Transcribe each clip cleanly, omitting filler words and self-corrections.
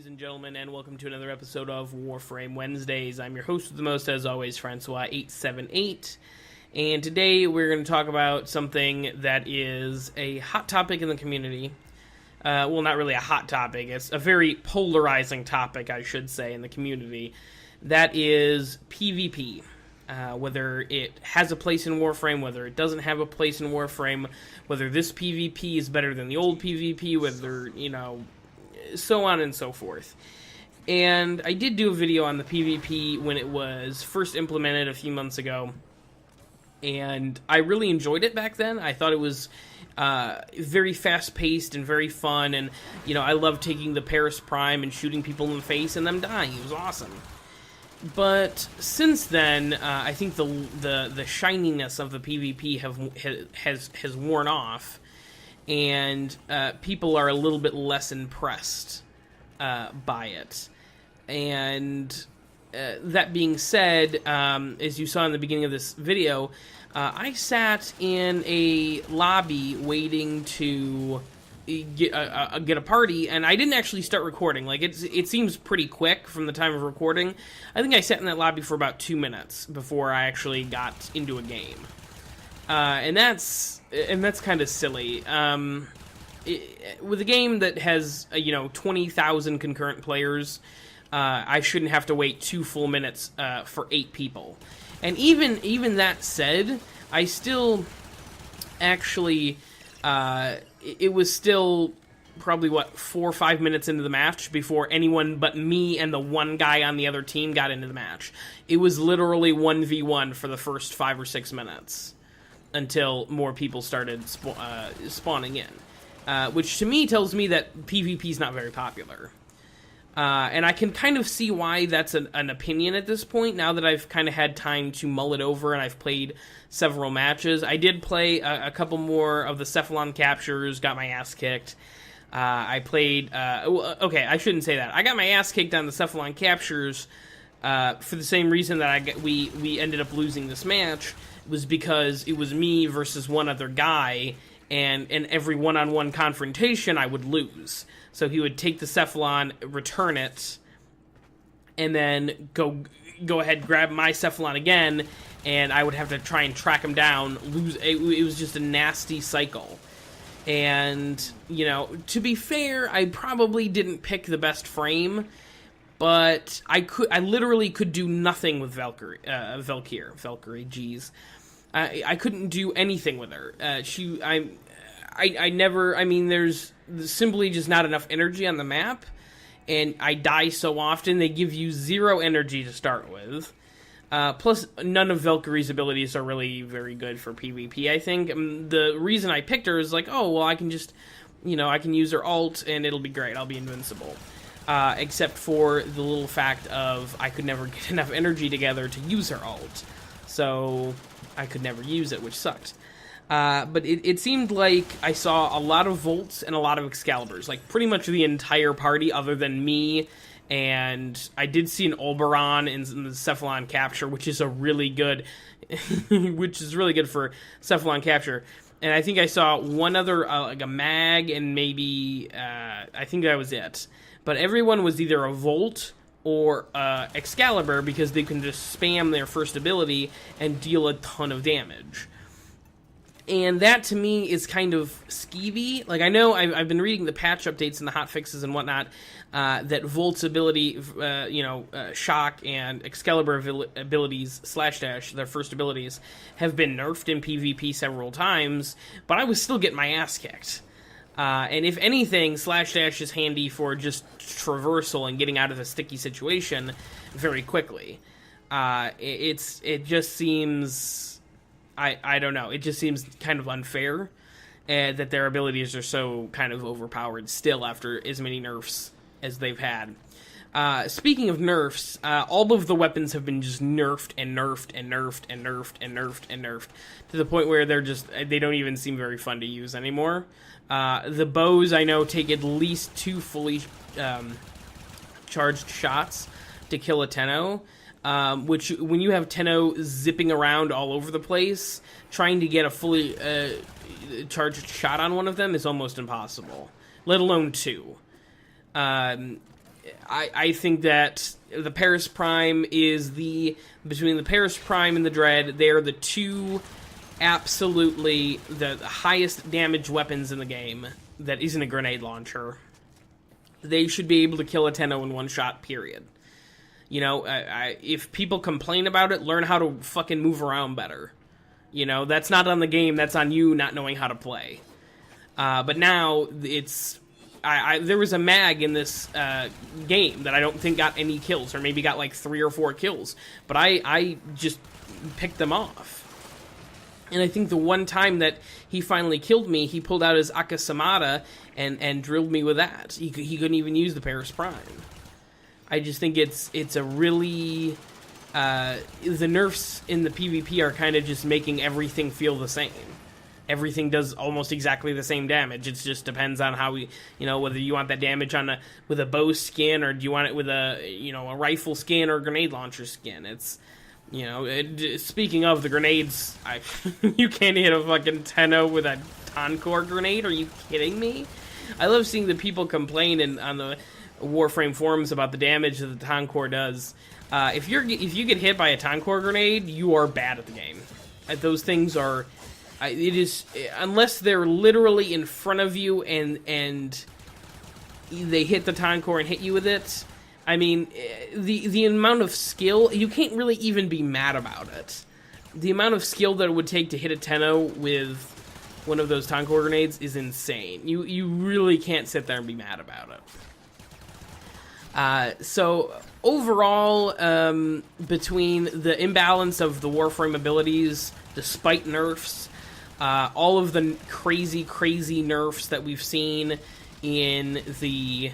ladies and gentlemen, and welcome to another episode of Warframe Wednesdays. I'm your host with the most, as always, Francois878, and today we're going to talk about something that is a hot topic in the community. Well, not really a hot topic, it's a very polarizing topic, I should say, in the community. That is PvP. Whether it has a place in Warframe, whether it doesn't have a place in Warframe, whether this PvP is better than the old PvP, whether, so on and so forth. And I did do a video on the PvP when it was first implemented a few months ago, and I really enjoyed it back then. I thought it was very fast-paced and very fun, and, I loved taking the Paris Prime and shooting people in the face and them dying. It was awesome. But since then, I think the shininess of the PvP has worn off, and people are a little bit less impressed by it. And that being said, as you saw in the beginning of this video, I sat in a lobby waiting to get a party, and I didn't actually start recording. Like, it seems pretty quick from the time of recording. I think I sat in that lobby for about 2 minutes before I actually got into a game. And that's kind of silly. With a game that has 20,000 concurrent players, I shouldn't have to wait 2 full minutes for 8 people. And even that said, I still actually it was still probably 4 or 5 minutes into the match before anyone but me and the one guy on the other team got into the match. It was literally 1v1 for the first 5 or 6 minutes until more people started spawning in, which to me tells me that PvP is not very popular. And I can kind of see why that's an opinion at this point, now that I've kind of had time to mull it over and I've played several matches. I did play a couple more of the Cephalon captures, got my ass kicked. I played... okay, I shouldn't say that. I got my ass kicked on the Cephalon captures for the same reason that we ended up losing this match, was because it was me versus one other guy, and in every one-on-one confrontation, I would lose. So he would take the Cephalon, return it, and then go ahead, grab my Cephalon again, and I would have to try and track him down, lose. It was just a nasty cycle. And, to be fair, I probably didn't pick the best frame, but I literally could do nothing with Valkyrie, jeez. I couldn't do anything with her. There's simply just not enough energy on the map, and I die so often. They give you 0 energy to start with. Plus, none of Valkyrie's abilities are really very good for PvP, I think. The reason I picked her is like, oh, well, I can just, I can use her ult, and it'll be great. I'll be invincible. Except for the little fact of I could never get enough energy together to use her ult. So I could never use it, which sucked. But it seemed like I saw a lot of Volts and a lot of Excaliburs, like pretty much the entire party other than me, and I did see an Oberon in the Cephalon capture, which is really good for Cephalon capture. And I think I saw one other, like a Mag, and maybe, I think that was it. But everyone was either a Volt or Excalibur, because they can just spam their first ability and deal a ton of damage. And that, to me, is kind of skeevy. Like, I know I've been reading the patch updates and the hotfixes and whatnot, that Volt's ability, Shock and Excalibur abilities, /dash, their first abilities, have been nerfed in PvP several times, but I was still getting my ass kicked. And if anything, /dash is handy for just traversal and getting out of a sticky situation very quickly. It just seems... I don't know. It just seems kind of unfair that their abilities are so kind of overpowered still after as many nerfs as they've had. Speaking of nerfs, all of the weapons have been just nerfed and nerfed and nerfed and nerfed and nerfed and nerfed to the point where they don't even seem very fun to use anymore. The bows, I know, take at least 2 fully charged shots to kill a Tenno. Which, when you have Tenno zipping around all over the place, trying to get a fully charged shot on one of them is almost impossible, let alone 2. I think that the Paris Prime is between the Paris Prime and the Dread, they are the two absolutely the highest damage weapons in the game that isn't a grenade launcher. They should be able to kill a 10-0 in one shot, period. You know, if people complain about it, learn how to fucking move around better. You know, that's not on the game, that's on you not knowing how to play. But now, it's... there was a mag in this game that I don't think got any kills, or maybe got like 3 or 4 kills. But I just picked them off. And I think the one time that he finally killed me, he pulled out his Akasamata and drilled me with that. He couldn't even use the Paris Prime. I just think it's a really... the nerfs in the PvP are kind of just making everything feel the same. Everything does almost exactly the same damage. It just depends on how whether you want that damage with a bow skin, or do you want it with a rifle skin or grenade launcher skin. It's, speaking of the grenades, you can't hit a fucking 10-0 with a Toncore grenade. Are you kidding me? I love seeing the people complain on the Warframe forums about the damage that the Toncore does. If you get hit by a Toncore grenade, you are bad at the game. Those things are... it is, unless they're literally in front of you and they hit the Toncore and hit you with it. I mean, the amount of skill, you can't really even be mad about it. The amount of skill that it would take to hit a 10-0 with one of those Toncore grenades is insane. You really can't sit there and be mad about it. So overall, between the imbalance of the Warframe abilities, despite nerfs, all of the crazy nerfs that we've seen in the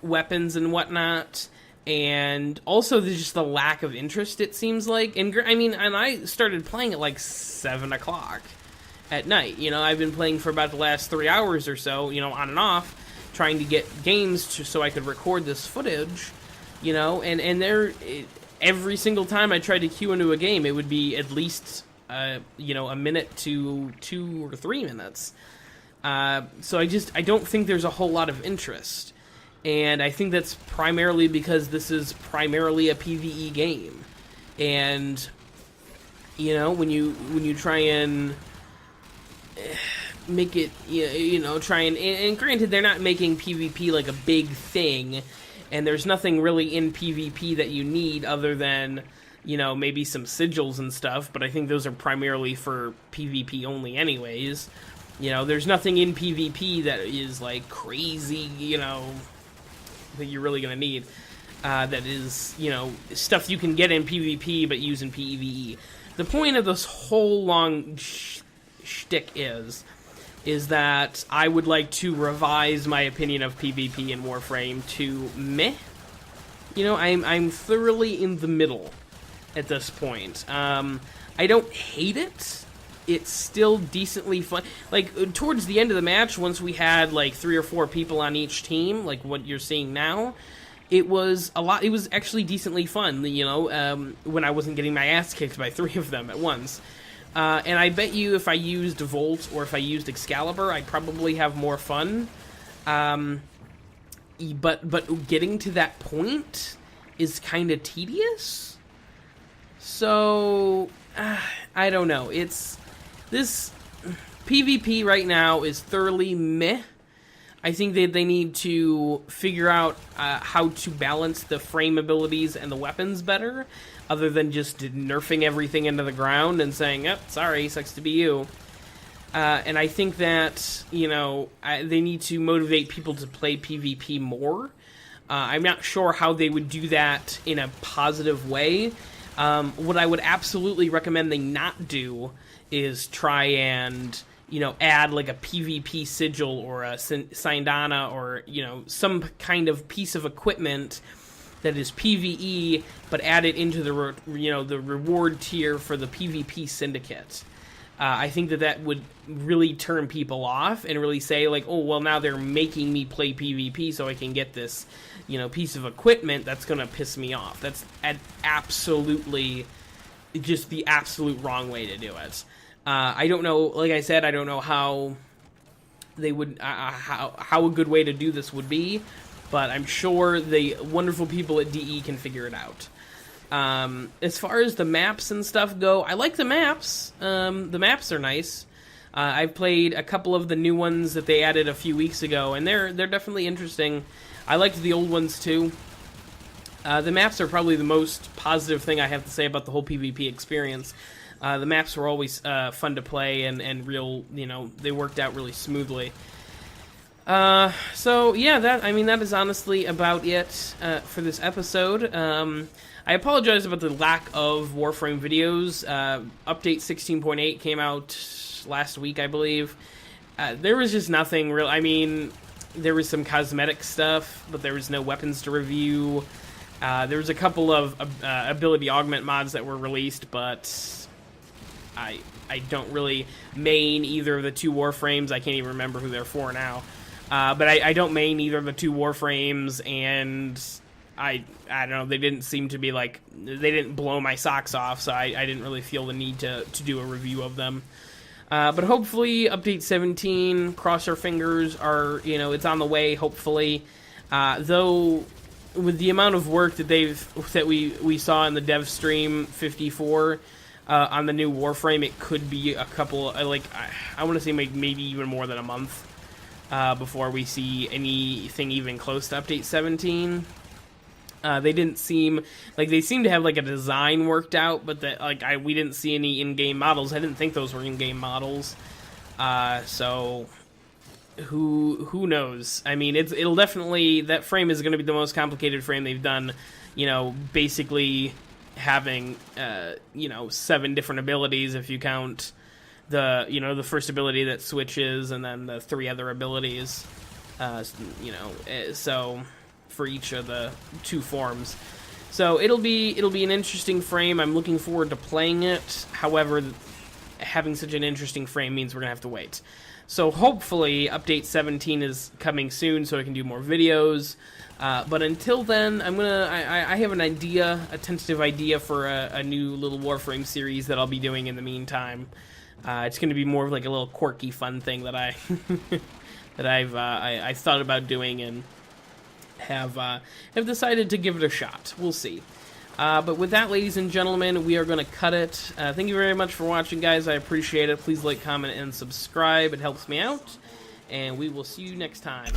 weapons and whatnot, and also just the lack of interest, it seems like. And I started playing at like 7 o'clock at night. I've been playing for about the last 3 hours or so, on and off, trying to get games so I could record this footage, and every single time I tried to queue into a game, it would be at least a minute to 2 or 3 minutes. So I don't think there's a whole lot of interest. And I think that's primarily because this is primarily a PvE game. And, when you try and make it, try and granted, they're not making PvP like a big thing, and there's nothing really in PvP that you need other than... maybe some sigils and stuff, but I think those are primarily for PvP only anyways. There's nothing in PvP that is, like, crazy, that you're really gonna need. That is, stuff you can get in PvP but use in PvE. The point of this whole long shtick is that I would like to revise my opinion of PvP in Warframe to meh. I'm thoroughly in the middle at this point. I don't hate it. It's still decently fun. Like, towards the end of the match, once we had, like, 3 or 4 people on each team, like what you're seeing now, it was actually decently fun, when I wasn't getting my ass kicked by 3 of them at once. And I bet you if I used Volt or if I used Excalibur, I'd probably have more fun. But getting to that point is kind of tedious. So, I don't know. This PvP right now is thoroughly meh. I think that they need to figure out how to balance the frame abilities and the weapons better, other than just nerfing everything into the ground and saying, "Yep, sorry, sucks to be you." And I think that, they need to motivate people to play PvP more. I'm not sure how they would do that in a positive way. What I would absolutely recommend they not do is try and, add like a PvP sigil or a Sindana or, some kind of piece of equipment that is PvE, but add it into the, the reward tier for the PvP syndicate. I think that would really turn people off and really say, like, oh, well, now they're making me play PvP so I can get this, piece of equipment that's going to piss me off. That's absolutely just the absolute wrong way to do it. I don't know, like I said, I don't know how they would, how a good way to do this would be. but I'm sure the wonderful people at DE can figure it out. As far as the maps and stuff go, I like the maps. The maps are nice. I've played a couple of the new ones that they added a few weeks ago, and they're definitely interesting. I liked the old ones too. The maps are probably the most positive thing I have to say about the whole PvP experience. The maps were always fun to play and real, they worked out really smoothly. So yeah, that is honestly about it for this episode. I apologize about the lack of Warframe videos. Update 16.8 came out last week, I believe. There was just nothing real. I mean, there was some cosmetic stuff, but there was no weapons to review. There was a couple of ability augment mods that were released, but I don't really main either of the two Warframes. I can't even remember who they're for now. But I don't main either of the two Warframes, and I don't know, they didn't seem to be like, they didn't blow my socks off, so I didn't really feel the need to do a review of them. But hopefully, Update 17, cross our fingers, it's on the way, hopefully. Though, with the amount of work that we saw in the dev stream 54 on the new Warframe, it could be a couple, I want to say maybe even more than a month before we see anything even close to Update 17. They didn't seem like they seemed to have like a design worked out, but that we didn't see any in-game models. I didn't think those were in-game models. So who knows? I mean, it'll definitely, that frame is going to be the most complicated frame they've done. Basically having 7 different abilities if you count the first ability that switches and then the 3 other abilities. So for each of the 2 forms. So it'll be an interesting frame. I'm looking forward to playing it. However, having such an interesting frame means we're gonna have to wait. So hopefully Update 17 is coming soon so I can do more videos. But until then, I have an idea, a tentative idea for a new little Warframe series that I'll be doing in the meantime. It's going to be more of like a little quirky, fun thing that I've thought about doing and have decided to give it a shot. We'll see. But with that, ladies and gentlemen, we are going to cut it. Thank you very much for watching, guys. I appreciate it. Please like, comment, and subscribe. It helps me out. And we will see you next time.